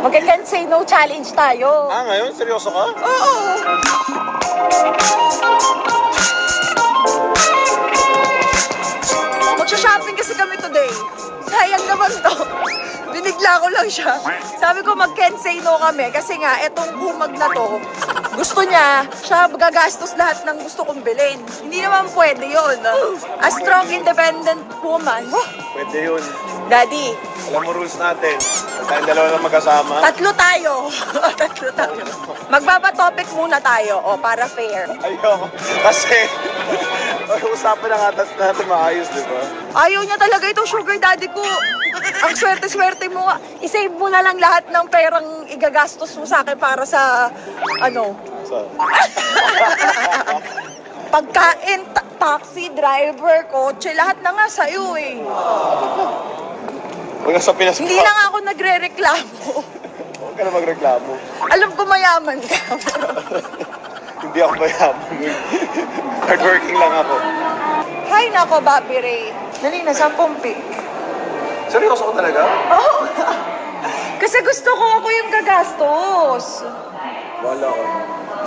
Magka-can't say no challenge tayo. Ah, ngayon? Seryoso ka? Oo. Magsha-shopping kasi kami today. Sayang naman to. Binigla ko lang siya. Sabi ko mag-can't say no kami kasi nga etong bumag na to, gusto niya, siya gagastos lahat ng gusto kong bilhin. Hindi naman pwede yun. A strong, independent woman. Pwede yun. Daddy. Alam mo rules natin. Tayong dalawa lang magkasama. Tatlo tayo. Tatlo tayo. Magbaba-topic muna tayo, para fair. Ayoko. Kasi, usapan na nga natin maayos, di ba? Ayaw niya talaga itong sugar daddy ko. Ang swerte-swerte mo. I-save mo na lang lahat ng perang igagastos mo sa akin para sa, pagkain, taxi, driver, kotse, lahat na nga sa'yo eh. Huwag sa Pinas. Hindi na nga ako nagre-reklamo. Huwag ka na magreklamo. Alam ko mayaman ka. Hindi ako mayaman. Hardworking lang ako. Hay nako, Bobby Ray. Dali na, 10 pick. Seryoso ko talaga? Oo. Kasi gusto ko ako yung gagastos. Wala ko.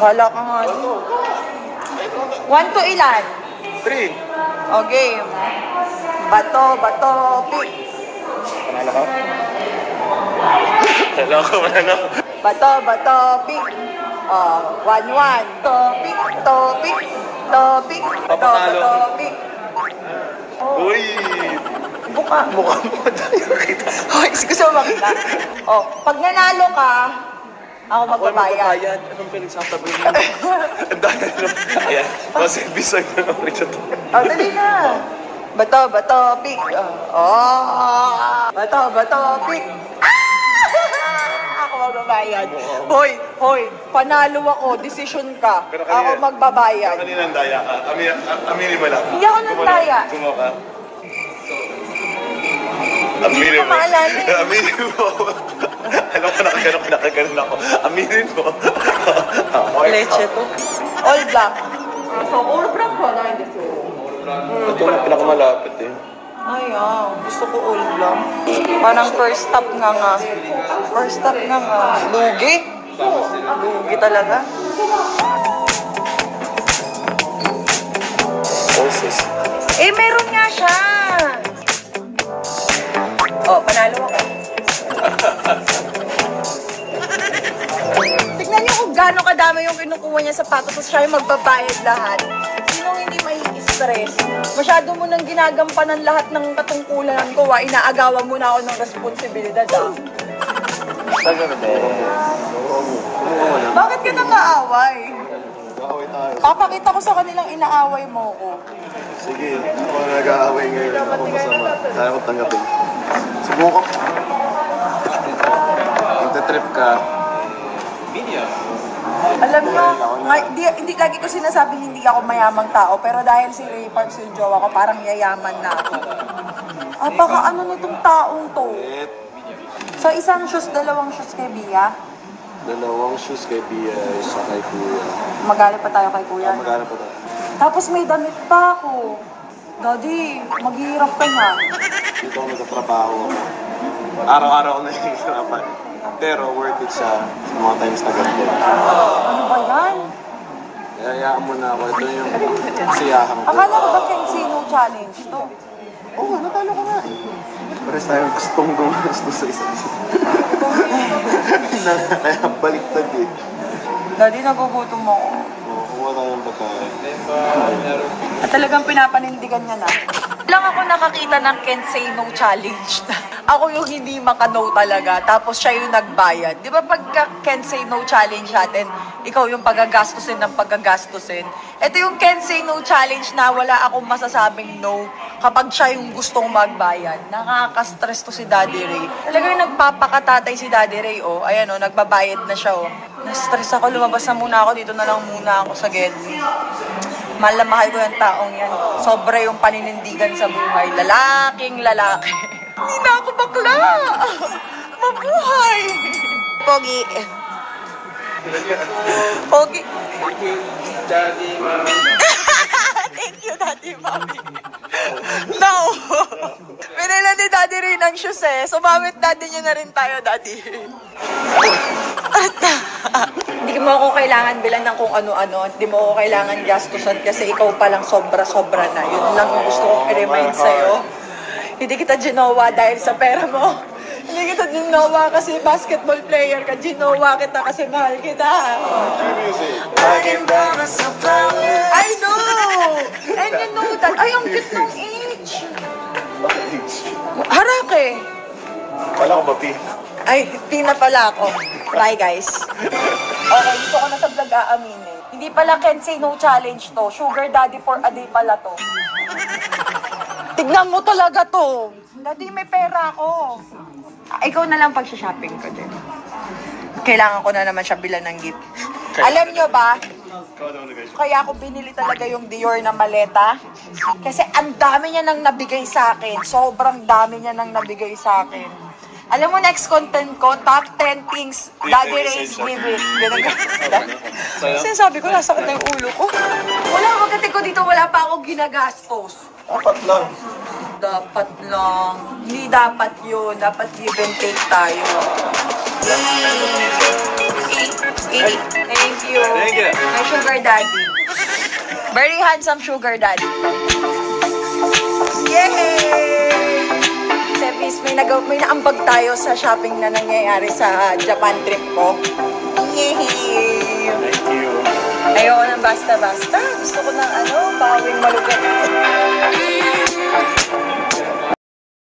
Wala ka nga. 1 to ilan? 3. O, game. Bato, pick. Panalo ka? Panalo. Bato, pick. 1-1. Topic. Papatalo. Topic. Uy! Buka. Mukha mo tayo kita. Hoy, gusto mo makita? Pag nanalo ka, ako magbabayad. Anong pinagsasabi mo? Ang dahil naman. Ayan. Kasi bisag na naman siya to. Dali na. Bato, pick. Bato, pick. Ako magbabayad. Hoy, panalo ako. Decision ka. Ako magbabayad. Kanina ang daya ka. Aminin mo lang. Hindi ako nandaya. Tumo ka. Aminin mo. Aminin mo. Alam ko nakaganon ako. Aminin mo. Leche to. All black. So, all black wala hindi so. Ito na pinakamalapit eh. Ay, gusto ko all black. Parang first stop nga. First stop nga. Lugi. Lugi talaga. Horses. Meron nga siya. Panalo ako. Tignan niyo kung gaano kadami yung kinukuha niya sa sapatos at siya yung magbabayad lahat. Sinong hindi may stress? Masyado mo nang ginagampanan lahat ng katungkulan ko. Inaagawan mo na ako ng responsibilidad. Taga na ba? Bakit ka nang aaway? Nag-aaway tayo. Papakita ko sa kanilang inaaway mo ko. Sige, ako nag-aaway ngayon. Ako masama. Kaya ko tanggapin. Subukan. Magta-trip ka. Alam nyo, hindi lagi ko sinasabing hindi ako mayamang tao, pero dahil si Ray Parks yung jowa ko, parang yayaman na ako. Baka ano nitong taong to? So, isang shoes, 2 shoes kay Bia. 2 shoes kay Bia, isa kay Kuya. Magalit pa tayo kay Kuya. Maghanap pa tayo. Tapos may damit pa ako. Daddy, maghihirap ka na. Dito ako nagtatrabaho. Araw-araw ako nahihirapan. Pero worth it siya sa mga times na ganito. Ano ba yan? Hayaan mo na ako. Ito yung siyahan ko. Akala ko ba Kensino challenge to? Oo, natalo ko nga. Pares tayo gustong gumasto sa isa't isa. Kaya baliktad eh. Daddy, nagugutom ako. Oo, kuha tayo ng pagkain. At talagang pinapanindigan niya na. Lang ako nakakita ng Can't Say No challenge na ako yung hindi maka-no talaga, tapos siya yung nagbayad. Di ba pagka Can't Say No challenge natin, ikaw yung pagagastusin ng pagagastusin. Ito yung Can't Say No challenge na wala akong masasabing no kapag siya yung gustong magbayad. Nakaka-stress to si Daddy Ray. Talagang nagpapakatatay si Daddy Ray, Ayan, nagbabayad na siya, Na-stress ako, lumabas na muna ako. Dito na lang muna ako sa Gedli. Mahal na mahal ko yung taong yan. Sobra yung paninindigan sa buhay. Lalaking lalaki. Hindi na ako bakla. Mabuhay. Pogi. Pogi. Daddy, Mami. Thank you, Daddy, Mami. No! Pinila ni Daddy rin ang shoes eh. Sumamit daddy niya na rin tayo, Daddy. Hindi mo ako kailangan bilan ng kung ano-ano. Hindi mo ako kailangan gastusan kasi ikaw palang sobra-sobra na. Yun lang yung gusto kong i-remind sa'yo. Hindi kita ginawa dahil sa pera mo. Hindi kita ginawa kasi basketball player ka. Ginawa kita kasi mahal kita. I know! And you know that. Ay, ang cute ng age. Harake. Wala ko ba, Pi? Ay, Tina pala ako. Bye, guys. Okay, dito ko na sa vlog aaminin. Hindi pala Can't Say No Challenge to. Sugar Daddy for a day pala to. Tignan mo talaga to. Daddy, may pera ako. Ikaw na lang pag-shopping ko din. Kailangan ko na naman siya bilan ng gift. Alam nyo ba, kaya ako binili talaga yung Dior na maleta. Kasi ang dami niya nang nabigay sa akin. Sobrang dami niya nang nabigay sa akin. Alam mo, next content ko, top 10 things Daddy Ray's giving. Sinasabi ko, nasakit na yung ulo ko. Wala, pagdating ko dito, wala pa akong ginagastos. Dapat lang. Dapat lang. Hindi dapat yun. Dapat give and take tayo. Thank you. Thank you. My sugar daddy. Very handsome sugar daddy. Yay! Sepis, may naambag tayo sa shopping na nangyayari sa Japan trip ko. Yay! Thank you. Ayoko ng basta-basta. Gusto ko ng pawing malupit.